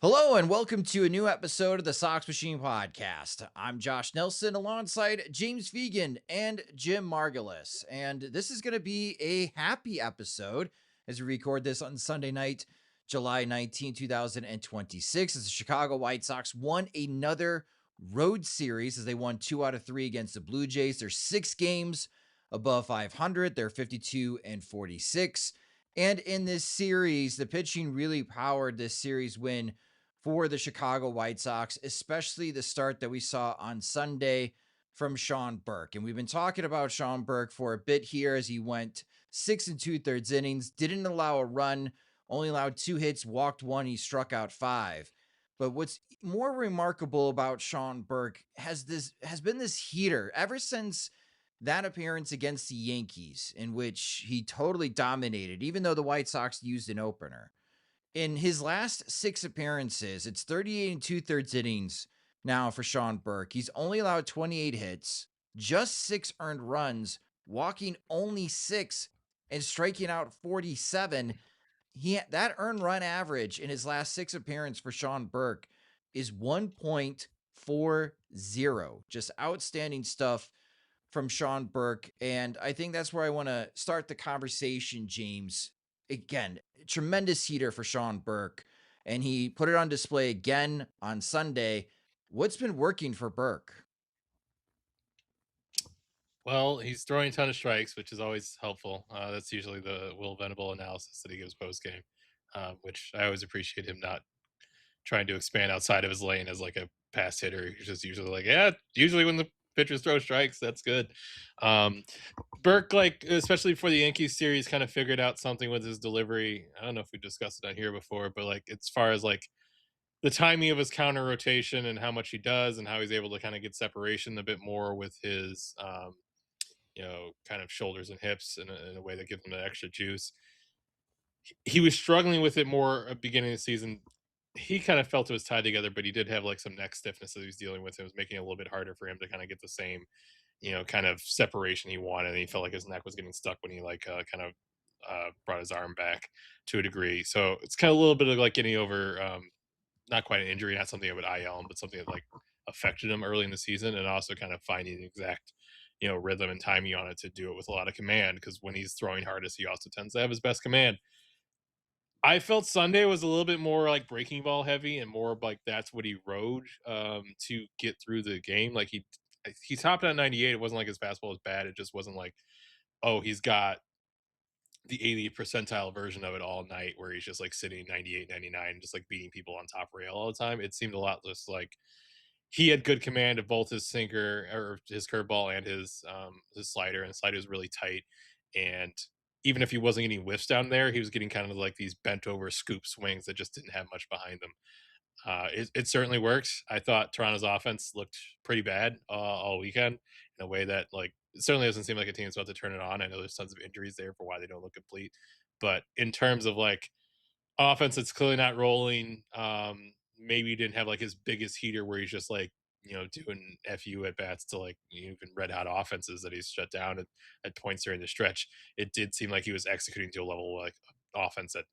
Hello and welcome to a new episode of the Sox Machine Podcast. I'm Josh Nelson alongside James Fegan and Jim Margulis. And this is going to be a happy episode as we record this on Sunday night, July 19, 2026, as the Chicago White Sox won another road series as they won 2 out of 3 against the Blue Jays. They're 6 games above 500. They're 52 and 46. And in this series, the pitching really powered this series win for the Chicago White Sox, especially the start that we saw on Sunday from Sean Burke. And we've been talking about Sean Burke for a bit here as he went 6 2/3 innings, didn't allow a run, only allowed 2 hits, walked 1, he struck out 5. But what's more remarkable about Sean Burke has been this heater ever since that appearance against the Yankees, in which he totally dominated, even though the White Sox used an opener. In his last 6 appearances, it's 38 2/3 innings now for Sean Burke. He's only allowed 28 hits, just 6 earned runs, walking only 6 and striking out 47. That earned run average in his last 6 appearances for Sean Burke is 1.40. Just outstanding stuff from Sean Burke. And I think that's where I want to start the conversation, James. Again, tremendous heater for Sean Burke. And he put it on display again on Sunday. What's been working for Burke? Well, he's throwing a ton of strikes, which is always helpful. That's usually the Will Venable analysis that he gives post game, which I always appreciate him not trying to expand outside of his lane as like a pass hitter. He's just usually like, yeah, usually when the pitchers throw strikes, that's good. Um, Burke, like especially for the Yankees series, kind of figured out something with his delivery. I don't know if we discussed it on here before, but like as far as like the timing of his counter rotation and how much he does and how he's able to kind of get separation a bit more with his kind of shoulders and hips in a way that gives him the extra juice. He was struggling with it more at the beginning of the season. He kind of felt it was tied together, but he did have like some neck stiffness that he was dealing with. It was making it a little bit harder for him to kind of get the same, kind of separation he wanted. And he felt like his neck was getting stuck when he brought his arm back to a degree. So it's kind of a little bit of like getting over, not quite an injury, not something that would IL him, but something that like affected him early in the season, and also kind of finding the exact rhythm and timing on it to do it with a lot of command, because when he's throwing hardest he also tends to have his best command. I felt Sunday was a little bit more like breaking ball heavy and more like that's what he rode to get through the game. Like he topped at 98. It wasn't like his fastball was bad. It just wasn't like, oh, he's got the 80th percentile version of it all night where he's just like sitting 98, 99, just like beating people on top rail all the time. It seemed a lot less like he had good command of both his sinker or his curveball and his slider, and the slider was really tight. And even if he wasn't getting whiffs down there, he was getting kind of like these bent over scoop swings that just didn't have much behind them. It certainly works. I thought Toronto's offense looked pretty bad all weekend in a way that like it certainly doesn't seem like a team that's about to turn it on. I know there's tons of injuries there for why they don't look complete, but in terms of like offense that's clearly not rolling. Maybe he didn't have like his biggest heater where he's just like, doing FU at bats to like even red hot offenses that he's shut down at points during the stretch. It did seem like he was executing to a level like offense that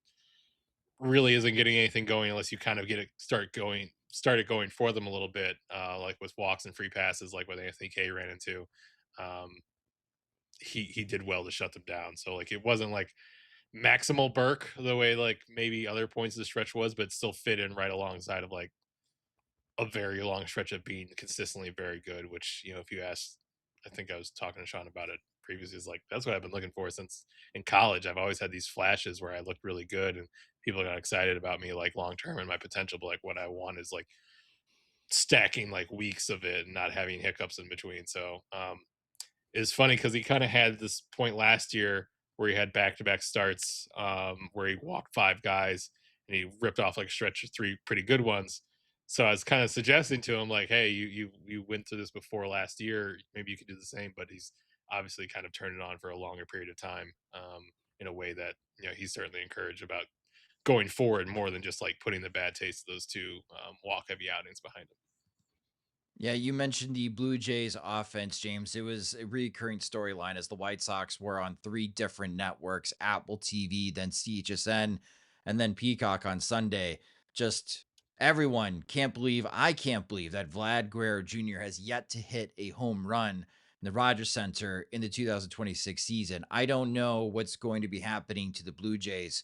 really isn't getting anything going unless you kind of started going for them a little bit, like with walks and free passes, like what Anthony K ran into. Um, he did well to shut them down. So like it wasn't like maximal Burke the way like maybe other points of the stretch was, but still fit in right alongside of like a very long stretch of being consistently very good. Which if you ask, I think I was talking to Sean about it previously. Is like that's what I've been looking for since in college. I've always had these flashes where I looked really good and people got excited about me like long term and my potential. But like what I want is like stacking like weeks of it and not having hiccups in between. So it's funny because he kind of had this point last year where he had back-to-back starts, where he walked 5 guys and he ripped off like a stretch of 3 pretty good ones. So I was kind of suggesting to him like, hey, you went through this before last year, maybe you could do the same. But he's obviously kind of turned it on for a longer period of time, in a way that he's certainly encouraged about going forward more than just like putting the bad taste of those 2 walk heavy outings behind him. Yeah, you mentioned the Blue Jays offense, James. It was a recurring storyline as the White Sox were on 3 different networks, Apple TV, then CHSN, and then Peacock on Sunday. Just everyone I can't believe that Vlad Guerrero Jr. has yet to hit a home run in the Rogers Center in the 2026 season. I don't know what's going to be happening to the Blue Jays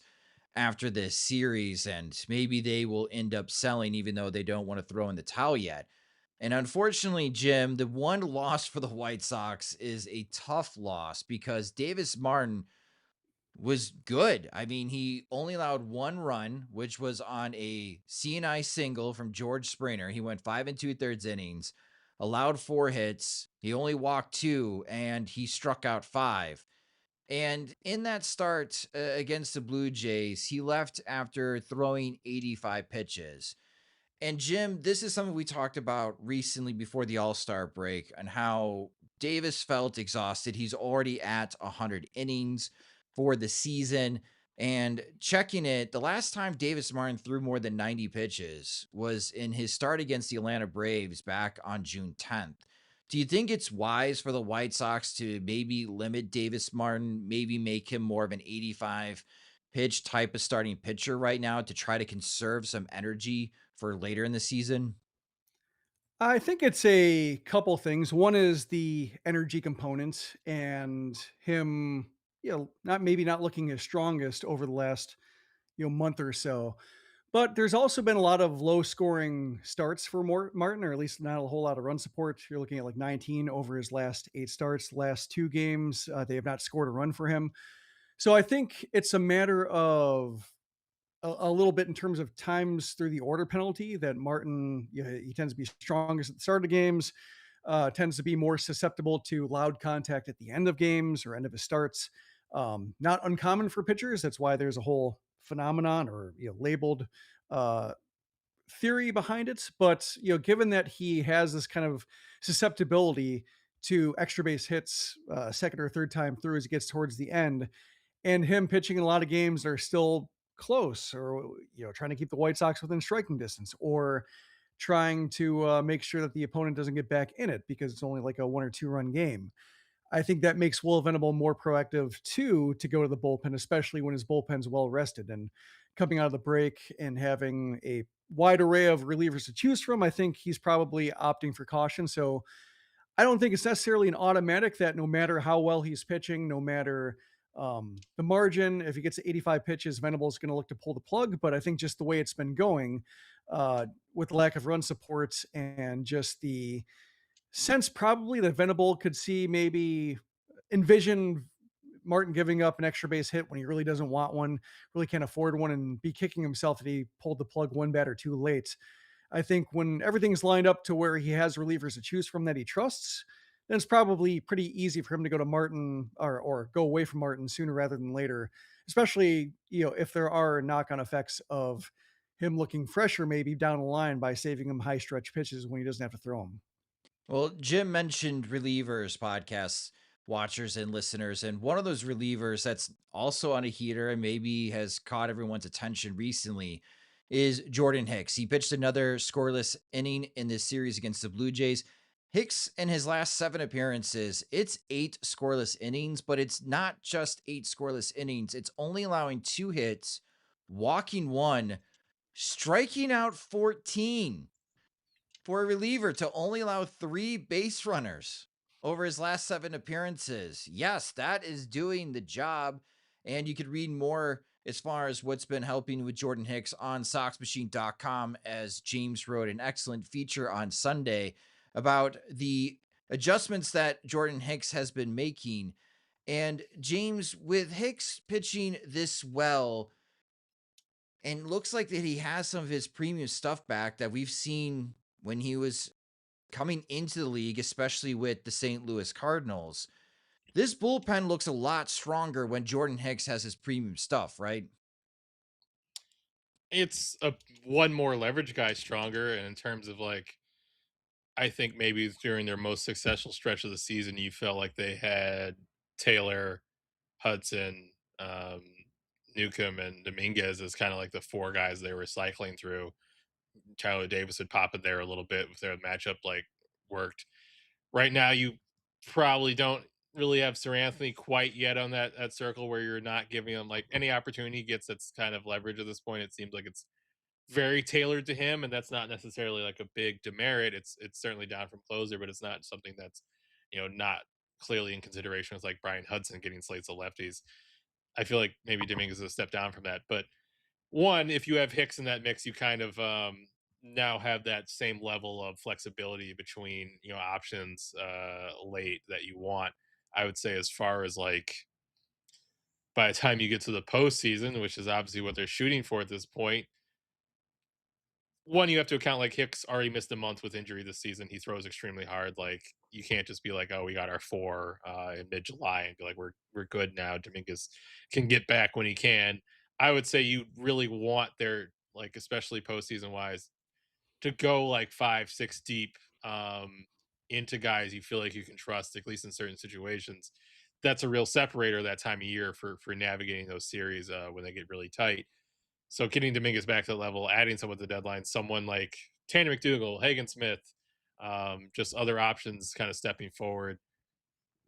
after this series, and maybe they will end up selling, even though they don't want to throw in the towel yet. And unfortunately, Jim, the one loss for the White Sox is a tough loss because Davis Martin was good. I mean, he only allowed one run, which was on a CNI single from George Springer. He went 5 and 2/3 innings, allowed 4 hits. He only walked two, and he struck out five. And in that start against the Blue Jays, he left after throwing 85 pitches. And Jim, this is something we talked about recently before the All-Star break and how Davis felt exhausted. He's already at 100 innings for the season. And checking it, the last time Davis Martin threw more than 90 pitches was in his start against the Atlanta Braves back on June 10th. Do you think it's wise for the White Sox to maybe limit Davis Martin, maybe make him more of an 85 pitch type of starting pitcher right now to try to conserve some energy for later in the season? I think it's a couple things. One is the energy component and him, not looking his strongest over the last, month or so. But there's also been a lot of low scoring starts for Martin, or at least not a whole lot of run support. You're looking at like 19 over his last 8 starts. Last two games, they have not scored a run for him. So I think it's a matter of a little bit in terms of times through the order penalty that Martin, he tends to be strongest at the start of games, tends to be more susceptible to loud contact at the end of games or end of his starts. Not uncommon for pitchers. That's why there's a whole phenomenon or labeled uh, theory behind it. But given that he has this kind of susceptibility to extra base hits, second or third time through as he gets towards the end, and him pitching in a lot of games that are still close, or trying to keep the White Sox within striking distance, or trying to make sure that the opponent doesn't get back in it because it's only like a 1 or 2 run game. I think that makes Will Venable more proactive too to go to the bullpen, especially when his bullpen's well rested. And coming out of the break and having a wide array of relievers to choose from, I think he's probably opting for caution. So I don't think it's necessarily an automatic that no matter how well he's pitching, no matter the margin, if he gets to 85 pitches, Venable's going to look to pull the plug. But I think just the way it's been going, with the lack of run support and just the sense probably that Venable could see maybe envision Martin giving up an extra base hit when he really doesn't want one, really can't afford one, and be kicking himself that he pulled the plug one batter too late. I think when everything's lined up to where he has relievers to choose from that he trusts, then it's probably pretty easy for him to go to Martin or go away from Martin sooner rather than later, especially if there are knock-on effects of him looking fresher maybe down the line by saving him high stretch pitches when he doesn't have to throw them. Well, Jim mentioned relievers, podcasts, watchers, and listeners. And one of those relievers that's also on a heater and maybe has caught everyone's attention recently is Jordan Hicks. He pitched another scoreless inning in this series against the Blue Jays. Hicks, in his last 7 appearances, it's 8 scoreless innings, but it's not just 8 scoreless innings. It's only allowing 2 hits, walking one, striking out 14 for a reliever to only allow 3 base runners over his last 7 appearances. Yes, that is doing the job. And you could read more as far as what's been helping with Jordan Hicks on soxmachine.com, as James wrote an excellent feature on Sunday about the adjustments that Jordan Hicks has been making. And James, with Hicks pitching this well, and looks like that he has some of his premium stuff back that we've seen when he was coming into the league, especially with the St. Louis Cardinals. This bullpen looks a lot stronger when Jordan Hicks has his premium stuff, right? It's a one more leverage guy stronger, and in terms of I think maybe during their most successful stretch of the season, you felt like they had Taylor, Hudson, Newcomb, and Dominguez as kind of like the four guys they were cycling through. Tyler Davis would pop in there a little bit if their matchup worked. Right now, you probably don't really have Sir Anthony quite yet on that circle where you're not giving him like any opportunity he gets that's kind of leverage at this point. It seems like it's very tailored to him, and that's not necessarily like a big demerit. It's certainly down from closer, but it's not something that's not clearly in consideration with like Brian Hudson getting slates of lefties. I feel like maybe Dominguez is a step down from that, but one, if you have Hicks in that mix, you kind of now have that same level of flexibility between options late that you want. I would say as far as like by the time you get to the postseason, which is obviously what they're shooting for at this point, one, you have to account like Hicks already missed a month with injury this season. He throws extremely hard. Like you can't just be like, oh, we got our four in mid July and be like, we're good now. Dominguez can get back when he can. I would say you really want their like, especially postseason wise, to go like 5, 6 deep into guys you feel like you can trust, at least in certain situations. That's a real separator that time of year for navigating those series when they get really tight. So getting Dominguez back to that level, adding someone to the deadline, someone like Tanner McDougal, Hagen Smith, just other options kind of stepping forward.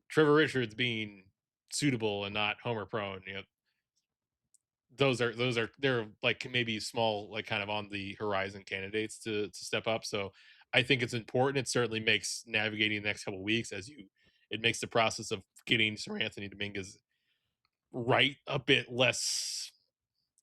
Trevor Richards being suitable and not homer prone. Those are they're like maybe small, like kind of on the horizon candidates to step up. So I think it's important. It certainly makes navigating the next couple of weeks it makes the process of getting Sir Anthony Dominguez right a bit less,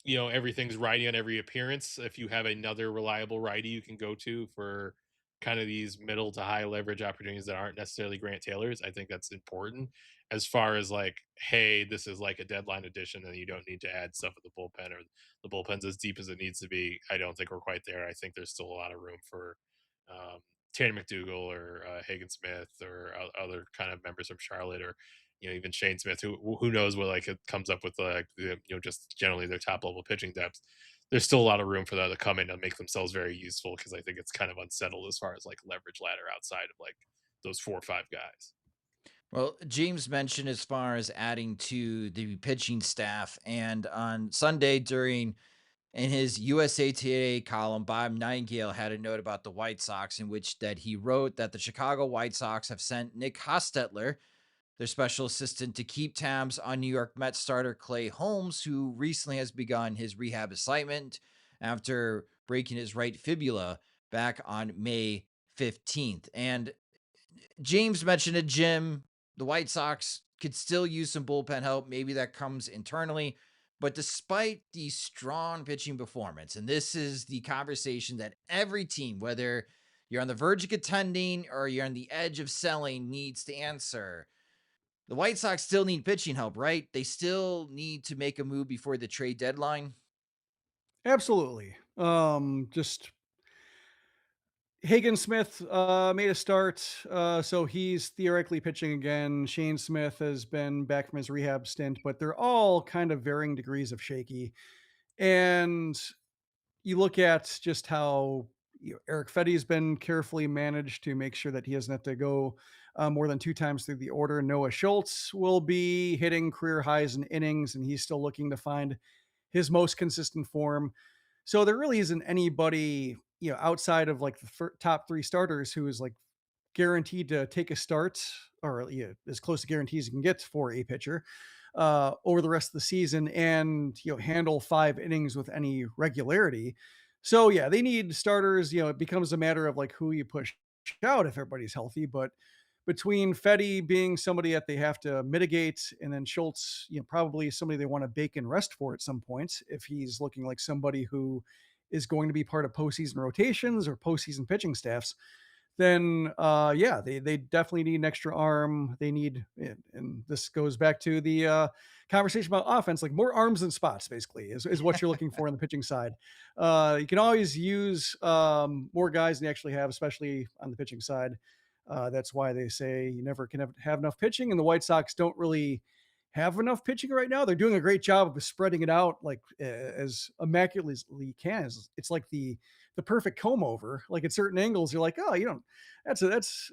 everything's righty on every appearance. If you have another reliable righty you can go to for kind of these middle to high leverage opportunities that aren't necessarily Grant Taylor's, I think that's important. As far as like, hey, this is like a deadline edition and you don't need to add stuff at the bullpen, or the bullpen's as deep as it needs to be. I don't think we're quite there. I think there's still a lot of room for Tanner McDougal or Hagen Smith or other kind of members from Charlotte, or even Shane Smith, who knows what like it comes up with like just generally their top level pitching depth. There's still a lot of room for that to come in and make themselves very useful, because I think it's kind of unsettled as far as like leverage ladder outside of like those 4 or 5 guys. Well, James mentioned as far as adding to the pitching staff, and on Sunday in his USA Today column, Bob Nightingale had a note about the White Sox in which that he wrote that the Chicago White Sox have sent Nick Hostetler, their special assistant, to keep tabs on New York Mets starter Clay Holmes, who recently has begun his rehab assignment after breaking his right fibula back on May 15th. And James mentioned it, Jim. The White Sox could still use some bullpen help. Maybe that comes internally. But despite the strong pitching performance, and this is the conversation that every team, whether you're on the verge of contending or you're on the edge of selling, needs to answer. The White Sox still need pitching help, right? They still need to make a move before the trade deadline. Absolutely. Just Hagen Smith made a start, so he's theoretically pitching again. Shane Smith has been back from his rehab stint, but they're all kind of varying degrees of shaky. And you look at just how Eric Fetty's been carefully managed to make sure that he doesn't have to go more than 2 times through the order. Noah Schultz will be hitting career highs in innings, and he's still looking to find his most consistent form. So there really isn't anybody, outside of like the top 3 starters who is like guaranteed to take a start, or as close to guarantees you can get for a pitcher over the rest of the season, and handle 5 innings with any regularity. So yeah, they need starters. It becomes a matter of like who you push out if everybody's healthy. But between Fetty being somebody that they have to mitigate, and then Schultz, probably somebody they want to bake and rest for at some point if he's looking like somebody who is going to be part of postseason rotations or postseason pitching staffs, then yeah, they definitely need an extra arm. They need, and this goes back to the conversation about offense, like more arms and spots, basically, is what you're looking for on the pitching side. You can always use more guys than you actually have, especially on the pitching side. That's why they say you never can have enough pitching, and the White Sox don't really have enough pitching right now. They're doing a great job of spreading it out like as immaculately as you can. It's like the perfect comb over. Like at certain angles, you're like, oh, that's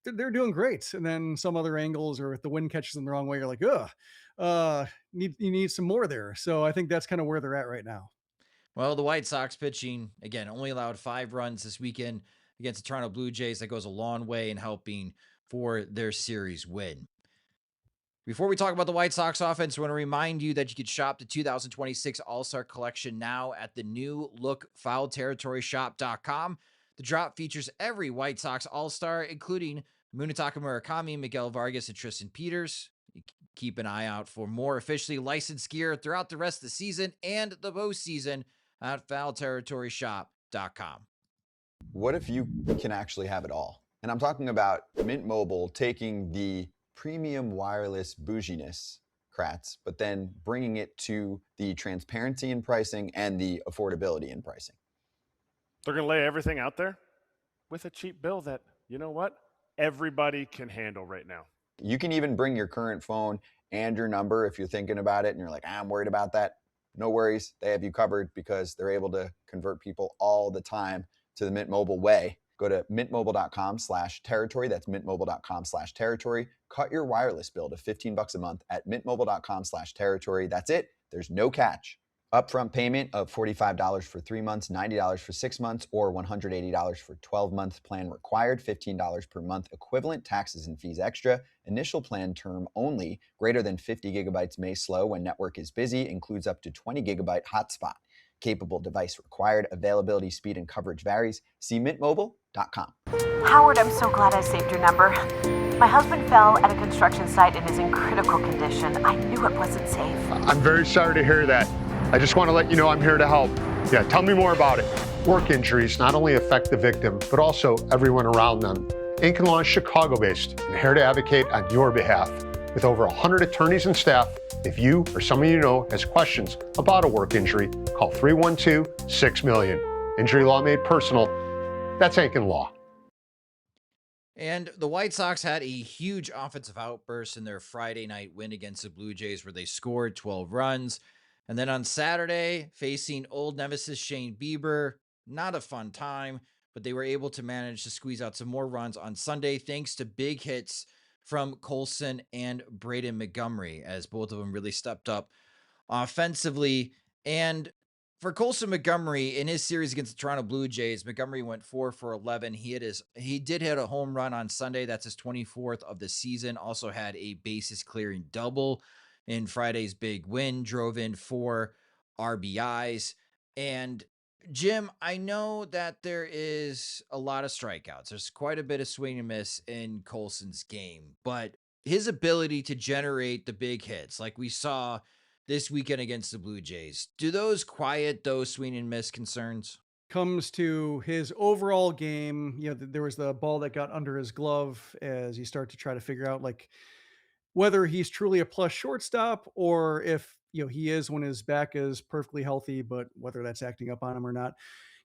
they're doing great. And then some other angles, or if the wind catches them the wrong way, you're like, you need some more there. So I think that's kind of where they're at right now. Well, the White Sox pitching, again, only allowed 5 runs this weekend against the Toronto Blue Jays. That goes a long way in helping for their series win. Before we talk about the White Sox offense, I want to remind you that you can shop the 2026 All-Star Collection now at the new look foulterritoryshop.com. The drop features every White Sox All-Star, including Munetaka Murakami, Miguel Vargas, and Tristan Peters. Keep an eye out for more officially licensed gear throughout the rest of the season and the postseason at foulterritoryshop.com. What if you can actually have it all? And I'm talking about Mint Mobile taking the premium wireless bouginess Kratz, but then bringing it to the transparency in pricing and the affordability in pricing. They're going to lay everything out there with a cheap bill that, you know what, everybody can handle right now. You can even bring your current phone and your number if you're thinking about it and you're like, I'm worried about that. No worries. They have you covered because they're able to convert people all the time to the Mint Mobile way. Go to mintmobile.com/territory. That's mintmobile.com/territory. Cut your wireless bill to $15 a month at mintmobile.com/territory. That's it. There's no catch. Upfront payment of $45 for 3 months, $90 for 6 months, or $180 for 12 months. Plan required, $15 per month equivalent, taxes and fees extra. Initial plan term only. Greater than 50 gigabytes may slow when network is busy. Includes up to 20 gigabyte hotspot. Capable device required. Availability, speed, and coverage varies. See mintmobile.com. Howard, I'm so glad I saved your number. My husband fell at a construction site and is in critical condition. I knew it wasn't safe. I'm very sorry to hear that. I just want to let you know I'm here to help. Yeah, tell me more about it. Work injuries not only affect the victim, but also everyone around them. Inc. and Law is Chicago-based and here to advocate on your behalf. With over 100 attorneys and staff, if you or someone you know has questions about a work injury, call 312-6-million. Injury law made personal. That's Inc. and Law. And the White Sox had a huge offensive outburst in their Friday night win against the Blue Jays where they scored 12 runs. And then on Saturday, facing old nemesis Shane Bieber, not a fun time, but they were able to manage to squeeze out some more runs on Sunday thanks to big hits from Colson and Braden Montgomery, as both of them really stepped up offensively. And for Colson Montgomery in his series against the Toronto Blue Jays, Montgomery went 4 for 11. He did hit a home run on Sunday. That's his 24th of the season. Also had a bases clearing double in Friday's big win, drove in 4 RBIs. And Jim, I know that there is a lot of strikeouts. There's quite a bit of swing and miss in Colson's game, but his ability to generate the big hits, like we saw this weekend against the Blue Jays, do those quiet those swing and miss concerns? Comes to his overall game, there was the ball that got under his glove as you start to try to figure out like whether he's truly a plus shortstop or if he is when his back is perfectly healthy, but whether that's acting up on him or not.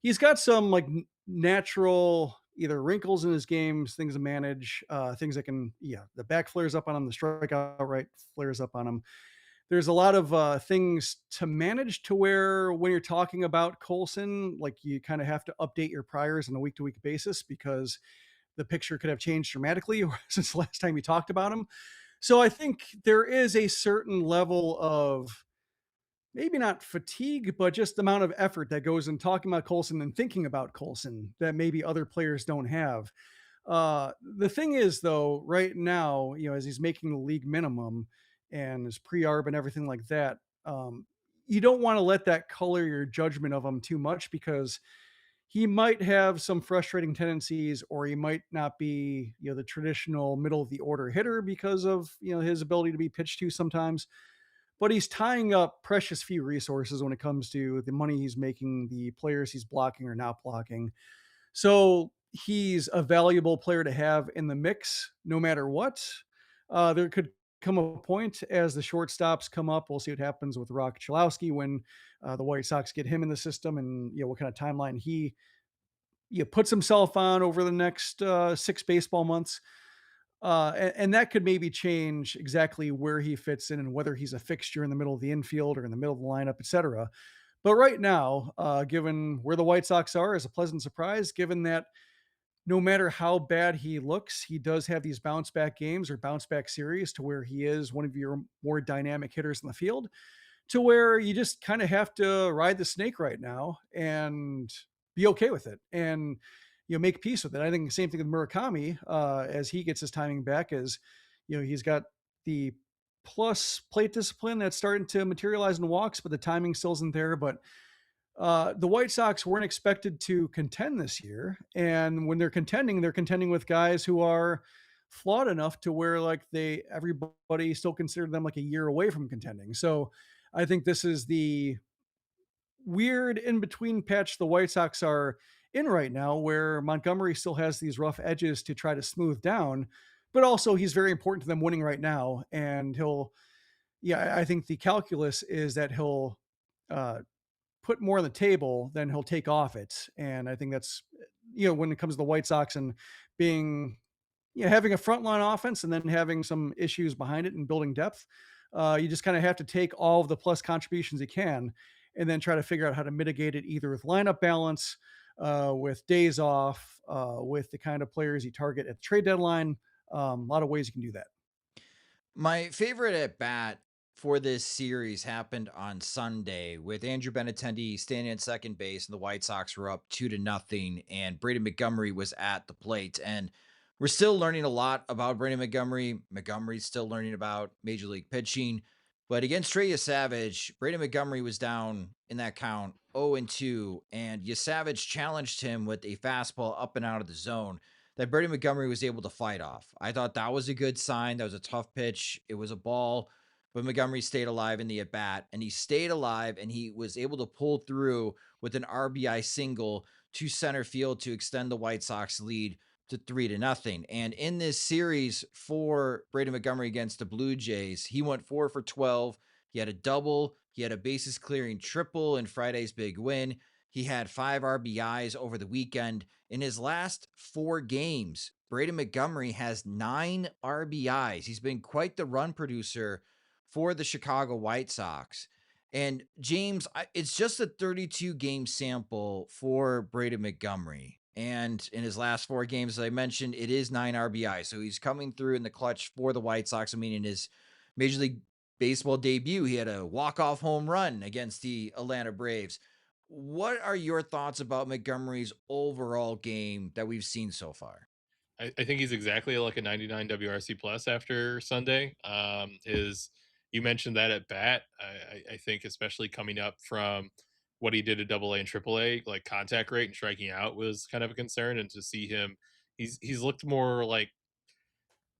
He's got some like natural either wrinkles in his games, things to manage, things that can, the back flares up on him, the strikeout right flares up on him. There's a lot of things to manage to where when you're talking about Colson, like you kind of have to update your priors on a week to week basis because the picture could have changed dramatically since the last time you talked about him. So I think there is a certain level of maybe not fatigue, but just the amount of effort that goes in talking about Colson and thinking about Colson that maybe other players don't have. The thing is, though, right now, as he's making the league minimum and his pre-arb and everything like that, you don't want to let that color your judgment of him too much because he might have some frustrating tendencies or he might not be, the traditional middle of the order hitter because of, his ability to be pitched to sometimes, but he's tying up precious few resources when it comes to the money he's making, the players he's blocking or not blocking. So he's a valuable player to have in the mix, no matter what. There could come a point as the shortstops come up. We'll see what happens with Rock Chalowski when the White Sox get him in the system and, what kind of timeline he puts himself on over the next 6 baseball months. And that could maybe change exactly where he fits in and whether he's a fixture in the middle of the infield or in the middle of the lineup, et cetera. But right now, given where the White Sox are, is a pleasant surprise, given that no matter how bad he looks, he does have these bounce back games or bounce back series to where he is one of your more dynamic hitters in the field, to where you just kind of have to ride the snake right now and be okay with it and make peace with it. I think the same thing with Murakami as he gets his timing back, as he's got the plus plate discipline that's starting to materialize in walks, but the timing still isn't there. But the White Sox weren't expected to contend this year, and when they're contending with guys who are flawed enough to where like everybody still considered them like a year away from contending. So I think this is the weird in between patch the White Sox are in right now, where Montgomery still has these rough edges to try to smooth down, but also he's very important to them winning right now, and I think the calculus is that he'll uh, put more on the table than he'll take off it. And I think that's, when it comes to the White Sox and being, having a frontline offense and then having some issues behind it and building depth, you just kind of have to take all of the plus contributions you can and then try to figure out how to mitigate it either with lineup balance, with days off, with the kind of players you target at the trade deadline. A lot of ways you can do that. My favorite at bat for this series happened on Sunday with Andrew Benintendi standing at second base, and the White Sox were up 2-0, and Braden Montgomery was at the plate. And we're still learning a lot about Braden Montgomery. Montgomery's still learning about Major League pitching. But against Trey Yesavage, Braden Montgomery was down in that count 0-2, and Yesavage challenged him with a fastball up and out of the zone that Braden Montgomery was able to fight off. I thought that was a good sign. That was a tough pitch. It was a ball, but Montgomery stayed alive in the at bat, and he stayed alive, and he was able to pull through with an RBI single to center field to extend the White Sox lead to 3-0. And in this series for Braden Montgomery against the Blue Jays, he went 4 for 12. He had a double. He had a bases clearing triple in Friday's big win. He had 5 RBIs over the weekend. In his last 4 games, Braden Montgomery has 9 RBIs. He's been quite the run producer for the Chicago White Sox. And James, it's just a 32 game sample for Braden Montgomery. And in his last 4 games, as I mentioned, it is 9 RBI. So he's coming through in the clutch for the White Sox. I mean, in his Major League Baseball debut, he had a walk-off home run against the Atlanta Braves. What are your thoughts about Montgomery's overall game that we've seen so far? I think he's exactly like a 99 WRC plus after Sunday. You mentioned that at bat. I think especially coming up from what he did at AA and AAA, like contact rate and striking out was kind of a concern. And to see him, he's looked more like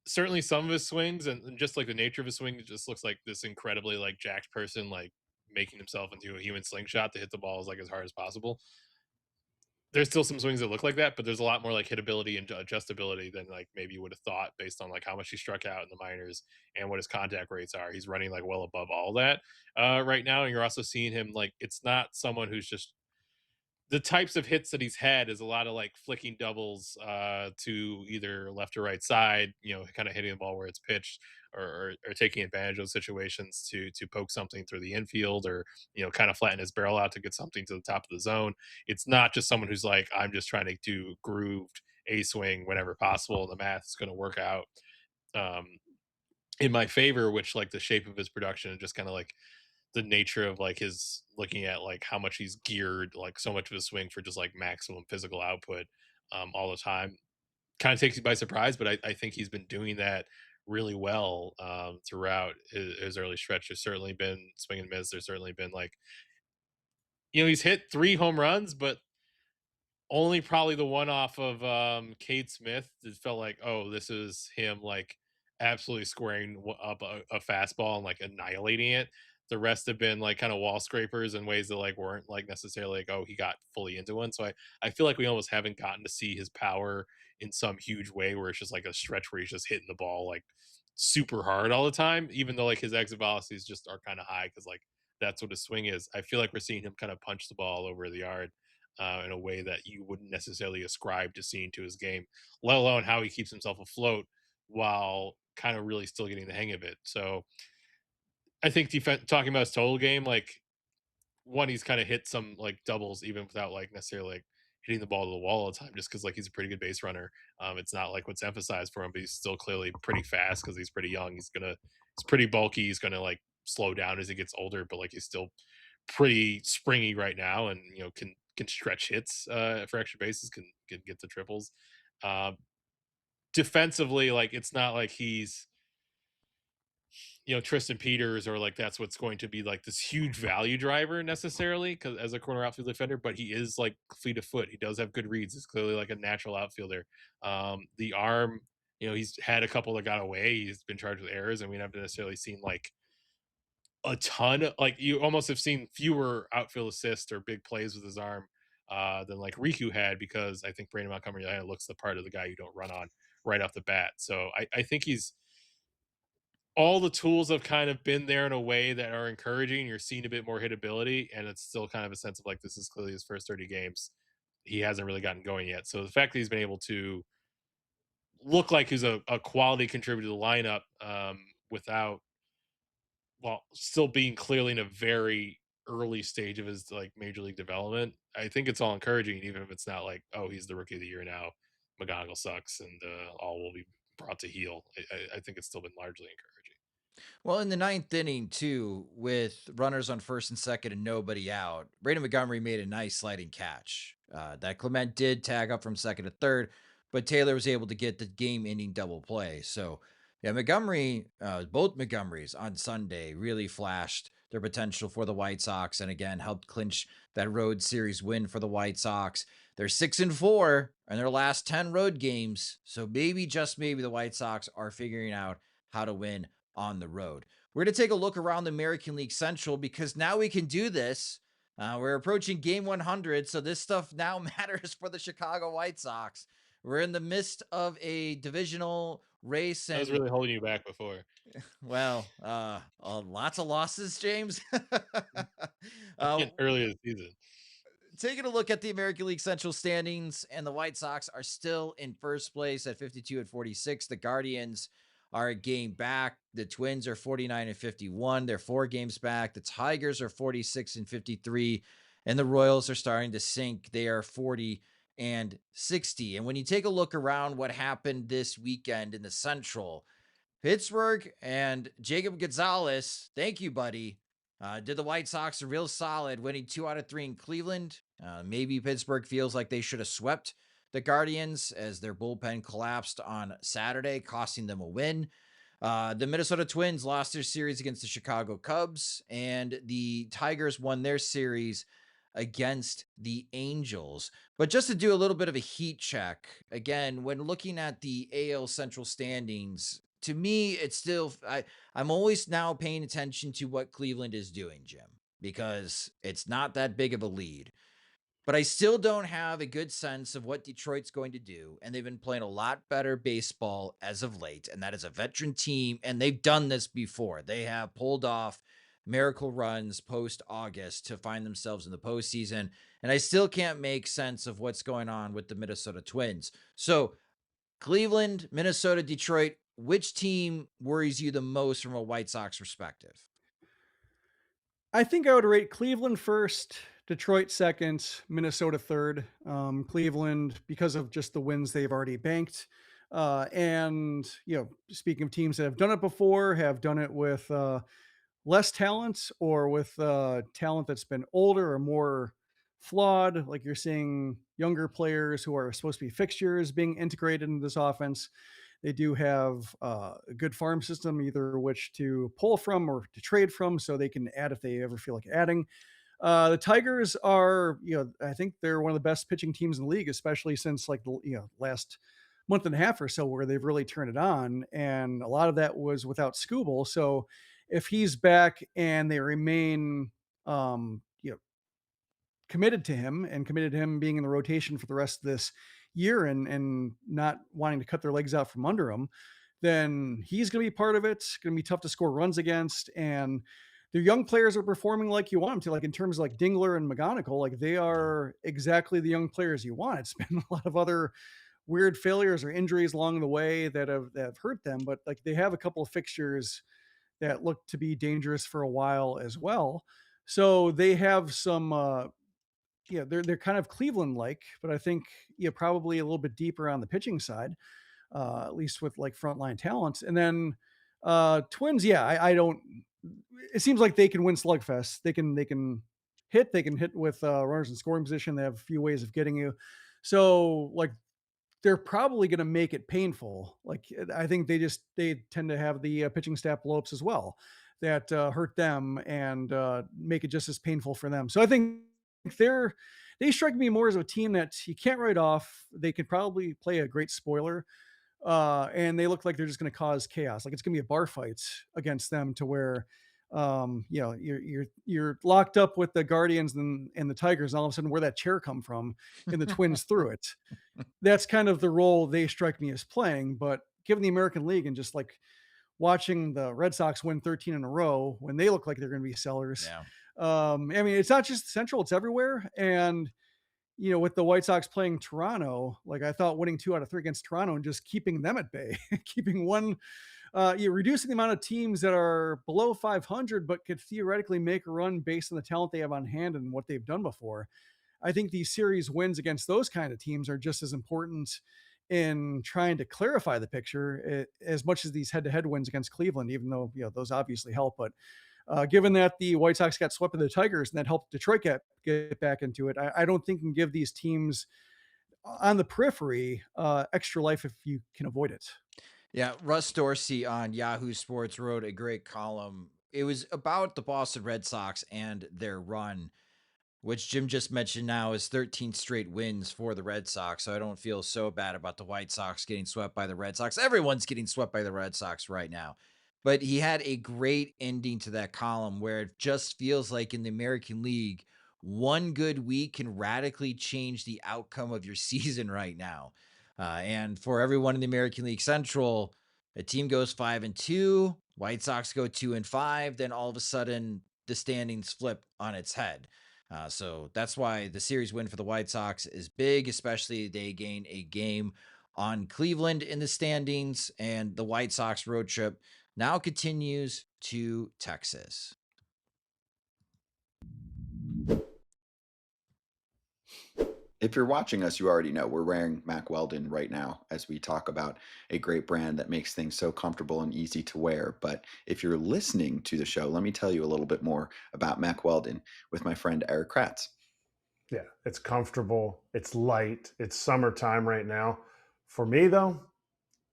certainly some of his swings and just like the nature of his swing, it just looks like this incredibly like jacked person, like making himself into a human slingshot to hit the balls like as hard as possible. There's still some swings that look like that, but there's a lot more like hitability and adjustability than like maybe you would have thought based on like how much he struck out in the minors and what his contact rates are. He's running like well above all that right now, and you're also seeing him like it's not someone who's just the types of hits that he's had is a lot of like flicking doubles to either left or right side, kind of hitting the ball where it's pitched or taking advantage of situations to poke something through the infield or, kind of flatten his barrel out to get something to the top of the zone. It's not just someone who's like, I'm just trying to do grooved a swing whenever possible. The math is going to work out in my favor, which like the shape of his production and just kind of like the nature of like his looking at like how much he's geared like so much of his swing for just like maximum physical output all the time kind of takes you by surprise, but I think he's been doing that really well throughout his early stretch. There's certainly been swing and miss. There's certainly been like he's hit 3 home runs, but only probably the one off of Cade Smith. It felt like, oh, this is him like absolutely squaring up a fastball and like annihilating it. The rest have been like kind of wall scrapers in ways that like weren't like necessarily like, oh, he got fully into one. So I feel like we almost haven't gotten to see his power in some huge way where it's just like a stretch where he's just hitting the ball like super hard all the time, even though like his exit velocities just are kind of high because like that's what his swing is. I feel like we're seeing him kind of punch the ball over the yard in a way that you wouldn't necessarily ascribe to seeing to his game, let alone how he keeps himself afloat while kind of really still getting the hang of it. So I think talking about his total game, like one, he's kind of hit some like doubles even without like necessarily like hitting the ball to the wall all the time, just because like he's a pretty good base runner. It's not like what's emphasized for him, but he's still clearly pretty fast because he's pretty young. He's pretty bulky. He's gonna like slow down as he gets older, but like he's still pretty springy right now, and can stretch hits for extra bases, can get the triples. Defensively, like it's not like he's Tristan Peters, or like that's what's going to be like this huge value driver necessarily, because as a corner outfield defender, but he is like fleet of foot. He does have good reads. He's clearly like a natural outfielder. The arm, he's had a couple that got away. He's been charged with errors, and we haven't necessarily seen like a ton. Like you almost have seen fewer outfield assists or big plays with his arm than like Riku had, because I think Brandon Montgomery looks the part of the guy you don't run on right off the bat. So I think he's all the tools have kind of been there in a way that are encouraging. You're seeing a bit more hitability, and it's still kind of a sense of like this is clearly his first 30 games. He hasn't really gotten going yet. So the fact that he's been able to look like he's a quality contributor to the lineup without, well, still being clearly in a very early stage of his like major league development, I think it's all encouraging, even if it's not like, oh, he's the rookie of the year now. McGonagall sucks, and all will be brought to heel. I think it's still been largely encouraging. Well, in the ninth inning, too, with runners on first and second and nobody out, Braden Montgomery made a nice sliding catch. That Clement did tag up from second to third, but Taylor was able to get the game-ending double play. So, yeah, Montgomery, both Montgomerys on Sunday really flashed their potential for the White Sox, and again helped clinch that road series win for the White Sox. They're 6-4 in their last 10 road games, so maybe, just maybe, the White Sox are figuring out how to win on the road. We're going to take a look around the American League Central, because now we can do this. We're approaching game 100, so this stuff now matters for the Chicago White Sox. We're in the midst of a divisional race. I was really holding you back before. Well, lots of losses, James. Earlier this season. Taking a look at the American League Central standings, and the White Sox are still in first place at 52-46. The Guardians are a game back. The Twins are 49-51. They're 4 games back. The Tigers are 46-53, and the Royals are starting to sink. They are 40-60. And when you take a look around what happened this weekend in the Central, Pittsburgh and Jacob Gonzalez, thank you, buddy, did the White Sox a real solid, winning 2 out of 3 in Cleveland. Maybe Pittsburgh feels like they should have swept the Guardians, as their bullpen collapsed on Saturday, costing them a win. The Minnesota Twins lost their series against the Chicago Cubs, and the Tigers won their series against the Angels. But just to do a little bit of a heat check, again, when looking at the AL Central standings, to me, it's still, I'm always now paying attention to what Cleveland is doing, Jim, because it's not that big of a lead. But I still don't have a good sense of what Detroit's going to do. And they've been playing a lot better baseball as of late. And that is a veteran team. And they've done this before. They have pulled off miracle runs post-August to find themselves in the postseason. And I still can't make sense of what's going on with the Minnesota Twins. So Cleveland, Minnesota, Detroit, which team worries you the most from a White Sox perspective? I think I would rate Cleveland first, Detroit second, Minnesota third. Cleveland, because of just the wins they've already banked. And, speaking of teams that have done it before, have done it with less talent, or with talent that's been older or more flawed. Like, you're seeing younger players who are supposed to be fixtures being integrated into this offense. They do have a good farm system, either which to pull from or to trade from, so they can add if they ever feel like adding. The Tigers are, I think they're one of the best pitching teams in the league, especially since like the last month and a half or so, where they've really turned it on, and a lot of that was without Scooble. So if he's back and they remain, committed to him, and committed to him being in the rotation for the rest of this year, and not wanting to cut their legs out from under him, then he's going to be part of it. It's going to be tough to score runs against, and their young players are performing like you want them to, like in terms of like Dingler and McGonigal. Like, they are exactly the young players you want. It's been a lot of other weird failures or injuries along the way that have hurt them, but like they have a couple of fixtures that look to be dangerous for a while as well. So they have some they're kind of Cleveland like, but I think probably a little bit deeper on the pitching side, at least with like frontline talent. And then Twins, I don't. It seems like they can win slugfest. They can hit with runners in scoring position. They have a few ways of getting you. So like they're probably going to make it painful. Like I think they tend to have the pitching staff blowups as well that hurt them and make it just as painful for them. So I think they strike me more as a team that you can't write off. They could probably play a great spoiler, and they look like they're just going to cause chaos. Like it's going to be a bar fight against them to where you're locked up with the Guardians and the Tigers, and all of a sudden where that chair come from, and the Twins threw it. That's kind of the role they strike me as playing. But given the American League and just like watching the Red Sox win 13 in a row when they look like they're going to be sellers. Yeah. I mean, it's not just Central, it's everywhere. And, with the White Sox playing Toronto, like I thought winning 2 out of 3 against Toronto and just keeping them at bay, keeping one, you're reducing the amount of teams that are below 500, but could theoretically make a run based on the talent they have on hand and what they've done before. I think these series wins against those kind of teams are just as important in trying to clarify the picture as much as these head-to-head wins against Cleveland, even though those obviously help. But given that the White Sox got swept by the Tigers and that helped Detroit get back into it, I don't think you can give these teams on the periphery extra life if you can avoid it. Yeah, Russ Dorsey on Yahoo Sports wrote a great column. It was about the Boston Red Sox and their run, which Jim just mentioned now is 13 straight wins for the Red Sox. So I don't feel so bad about the White Sox getting swept by the Red Sox. Everyone's getting swept by the Red Sox right now. But he had a great ending to that column where it just feels like in the American League, one good week can radically change the outcome of your season right now. And for everyone in the American League Central, a team goes 5-2, White Sox go 2-5, then all of a sudden the standings flip on its head. So that's why the series win for the White Sox is big, especially they gain a game on Cleveland in the standings, and the White Sox road trip now continues to Texas. If you're watching us, you already know we're wearing Mack Weldon right now as we talk about a great brand that makes things so comfortable and easy to wear. But if you're listening to the show, let me tell you a little bit more about Mack Weldon with my friend Eric Kratz. Yeah, it's comfortable, it's light, it's summertime right now. For me, though,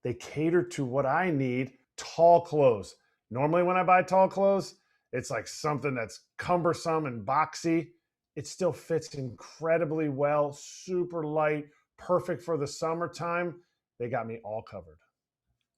they cater to what I need, tall clothes. Normally when I buy tall clothes, it's like something that's cumbersome and boxy. It still fits incredibly well, super light, perfect for the summertime. They got me all covered.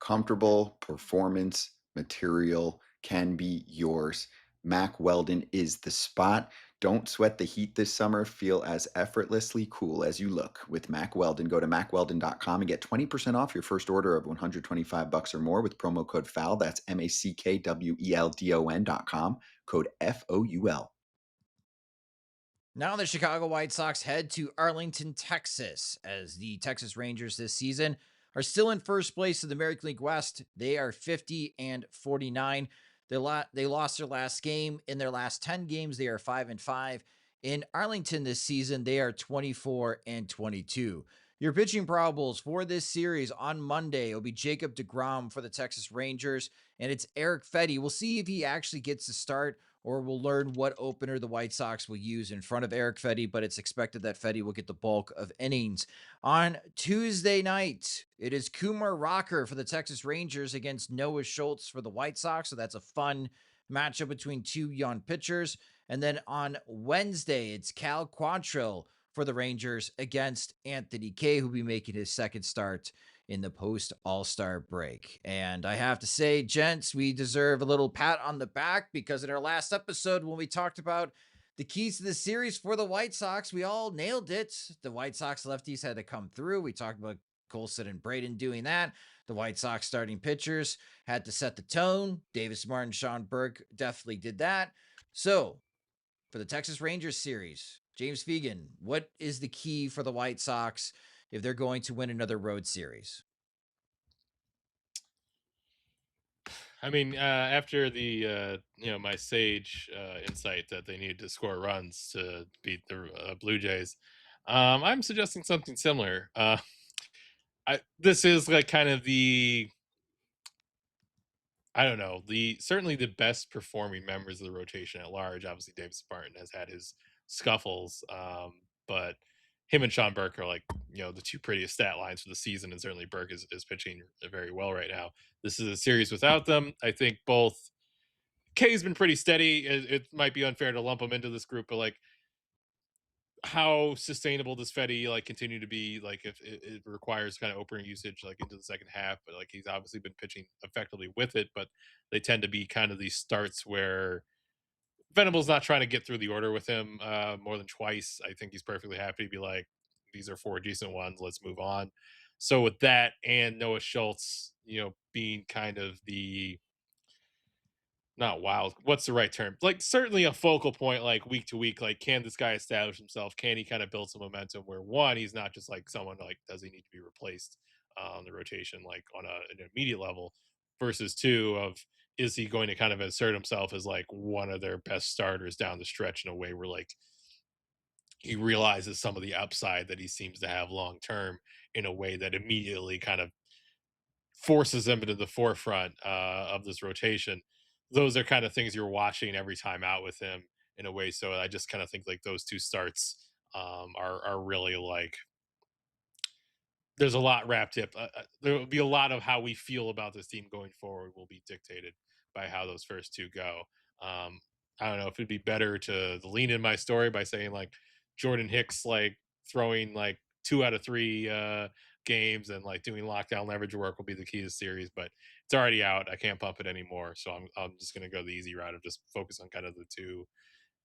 Comfortable performance material can be yours. Mack Weldon is the spot. Don't sweat the heat this summer. Feel as effortlessly cool as you look with Mack Weldon. Go to mackweldon.com and get 20% off your first order of $125 or more with promo code FOUL. That's MACKWELDON.com, code FOUL. Now the Chicago White Sox head to Arlington, Texas, as the Texas Rangers this season are still in first place in the American League West. They are 50-49. They lost their last game. In their last 10 games, they are 5-5. In Arlington this season, they are 24-22. Your pitching probables for this series on Monday will be Jacob deGrom for the Texas Rangers, and it's Eric Fedde. We'll see if he actually gets to start, or we'll learn what opener the White Sox will use in front of Eric Fedde, but it's expected that Fedde will get the bulk of innings. On Tuesday night, it is Kumar Rocker for the Texas Rangers against Noah Schultz for the White Sox, so that's a fun matchup between two young pitchers. And then on Wednesday, it's Cal Quantrill for the Rangers against Anthony Kay, who'll be making his second start in the post All-Star break. And I have to say, gents, we deserve a little pat on the back because in our last episode, when we talked about the keys to the series for the White Sox, we all nailed it. The White Sox lefties had to come through. We talked about Colson and Braden doing that. The White Sox starting pitchers had to set the tone. Davis Martin, Sean Burke definitely did that. So for the Texas Rangers series, James Fegan, what is the key for the White Sox if they're going to win another road series? I mean, after the my sage insight that they needed to score runs to beat the Blue Jays, I'm suggesting something similar. This is like kind of certainly the best performing members of the rotation at large. Obviously, Davis Martin has had his scuffles, but him and Sean Burke are like, the two prettiest stat lines for the season, and certainly Burke is pitching very well right now. This is a series without them. I think both K's been pretty steady. It might be unfair to lump him into this group, but like, how sustainable does Fetty like continue to be? Like, if it requires kind of opening usage like into the second half, but like he's obviously been pitching effectively with it, but they tend to be kind of these starts where Venable's not trying to get through the order with him more than twice. I think he's perfectly happy to be like, these are four decent ones. Let's move on. So with that and Noah Schultz, being kind of the not wild. What's the right term? Like certainly a focal point, like week to week. Like, can this guy establish himself? Can he kind of build some momentum? Where one, he's not just like someone like does he need to be replaced on the rotation, like on an immediate level. Versus two, of is he going to kind of assert himself as like one of their best starters down the stretch in a way where like he realizes some of the upside that he seems to have long term in a way that immediately kind of forces them into the forefront of this rotation. Those are kind of things you're watching every time out with him in a way. So I just kind of think like those two starts are really like there's a lot wrapped up. There will be a lot of how we feel about this team going forward will be dictated by how those first two go. I don't know if it'd be better to lean in my story by saying like Jordan Hicks like throwing like 2 out of 3 games and like doing lockdown leverage work will be the key to the series, but it's already out. I can't pump it anymore, so I'm just gonna go the easy route of just focus on kind of the two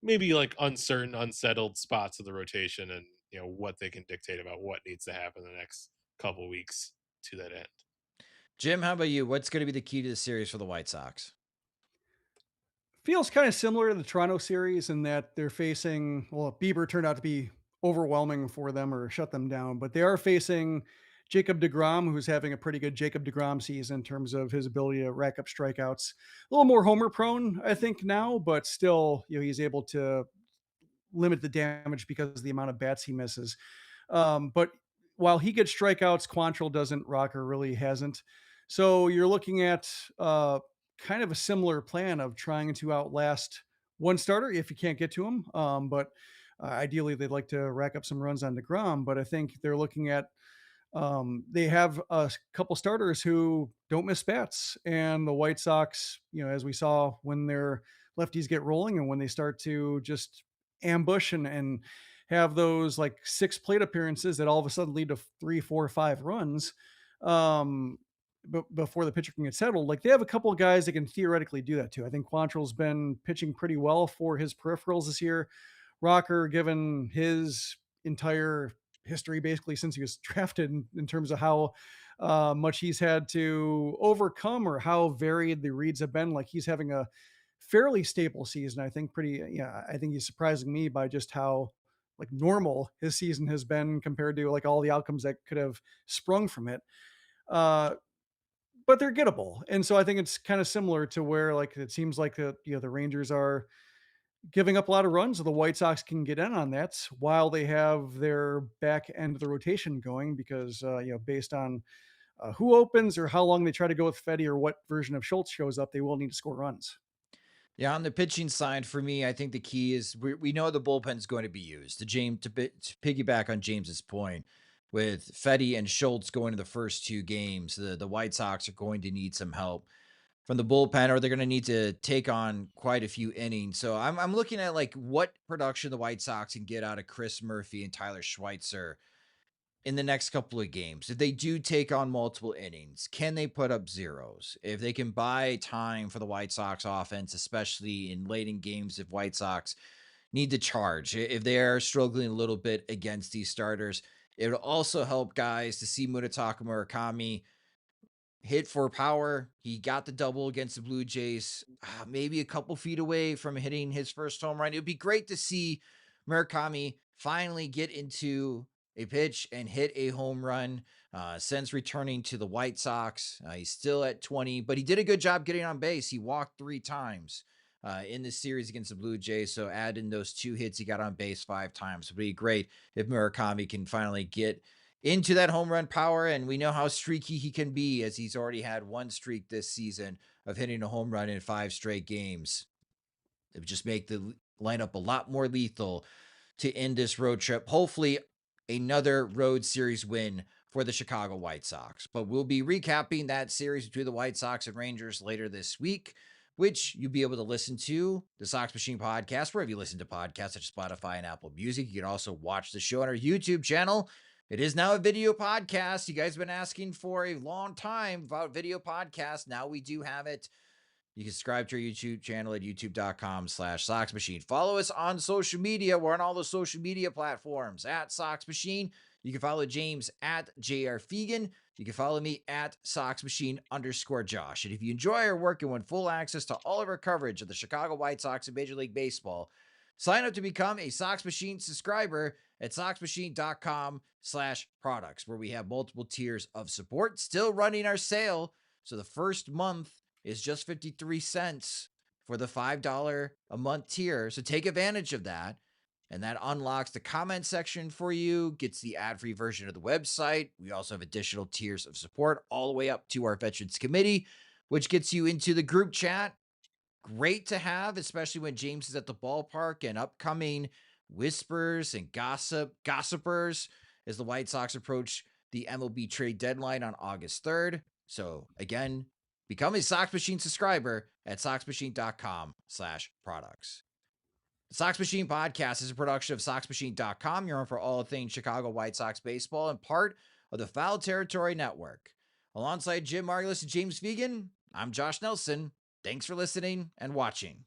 maybe like uncertain, unsettled spots of the rotation, and what they can dictate about what needs to happen in the next couple weeks to that end. Jim, how about you? What's going to be the key to the series for the White Sox? Feels kind of similar to the Toronto series in that they're facing, well, Bieber turned out to be overwhelming for them or shut them down, but they are facing Jacob deGrom, who's having a pretty good Jacob deGrom season in terms of his ability to rack up strikeouts. A little more homer prone, I think, now, but still, he's able to limit the damage because of the amount of bats he misses. But while he gets strikeouts, Quantrill doesn't. Rocker really hasn't. So you're looking at kind of a similar plan of trying to outlast one starter if you can't get to him. But ideally, they'd like to rack up some runs on DeGrom. But I think they're looking at they have a couple starters who don't miss bats, and the White Sox, as we saw when their lefties get rolling and when they start to just ambush and have those like 6 plate appearances that all of a sudden lead to 3, 4, 5 runs. Before the pitcher can get settled, like they have a couple of guys that can theoretically do that too. I think Quantrill's been pitching pretty well for his peripherals this year. Rocker, given his entire history basically since he was drafted in terms of how much he's had to overcome or how varied the reads have been, like he's having a fairly stable season. I think I think he's surprising me by just how like normal his season has been compared to like all the outcomes that could have sprung from it. But they're gettable. And so I think it's kind of similar to where like it seems like the Rangers are giving up a lot of runs, so the White Sox can get in on that while they have their back end of the rotation going because based on who opens or how long they try to go with Fetty or what version of Schultz shows up, they will need to score runs. Yeah, on the pitching side, for me, I think the key is we know the bullpen is going to be used. To piggyback on James's point, with Fetty and Schultz going to the first 2 games, the White Sox are going to need some help from the bullpen, or they're going to need to take on quite a few innings. So I'm looking at like what production the White Sox can get out of Chris Murphy and Tyler Schweitzer in the next couple of games. If they do take on multiple innings, can they put up zeros? If they can buy time for the White Sox offense, especially in late in games, if White Sox need to charge, if they're struggling a little bit against these starters, it would also help guys to see Munetaka Murakami hit for power. He got the double against the Blue Jays, maybe a couple feet away from hitting his first home run. It would be great to see Murakami finally get into a pitch and hit a home run since returning to the White Sox. He's still at 20, but he did a good job getting on base. He walked 3 times in this series against the Blue Jays. So add in those 2 hits, he got on base 5 times. It would be great if Murakami can finally get into that home run power. And we know how streaky he can be, as he's already had 1 streak this season of hitting a home run in 5 straight games. It would just make the lineup a lot more lethal to end this road trip. Hopefully another road series win for the Chicago White Sox. But we'll be recapping that series between the White Sox and Rangers later this week, which you'll be able to listen to the Sox Machine podcast wherever you listen to podcasts such as Spotify and Apple Music. You can also watch the show on our YouTube channel. It is now a video podcast. You guys have been asking for a long time about video podcasts. Now we do have it. You can subscribe to our YouTube channel at youtube.com/Sox Machine. Follow us on social media. We're on all the social media platforms at Sox Machine. You can follow James at JR Fegan. You can follow me at SoxMachine_Josh. And if you enjoy our work and want full access to all of our coverage of the Chicago White Sox and Major League Baseball, sign up to become a Sox Machine subscriber at SoxMachine.com/products, where we have multiple tiers of support. Still running our sale. So the first month is just 53 cents for the $5 a month tier. So take advantage of that. And that unlocks the comment section for you, gets the ad-free version of the website. We also have additional tiers of support all the way up to our Veterans Committee, which gets you into the group chat. Great to have, especially when James is at the ballpark, and upcoming whispers and gossipers as the White Sox approach the MLB trade deadline on August 3rd. So again, become a Sox Machine subscriber at SoxMachine.com/products. The Sox Machine podcast is a production of SoxMachine.com. You're on for all things Chicago White Sox baseball and part of the Foul Territory Network. Alongside Jim Margulis and James Fegan, I'm Josh Nelson. Thanks for listening and watching.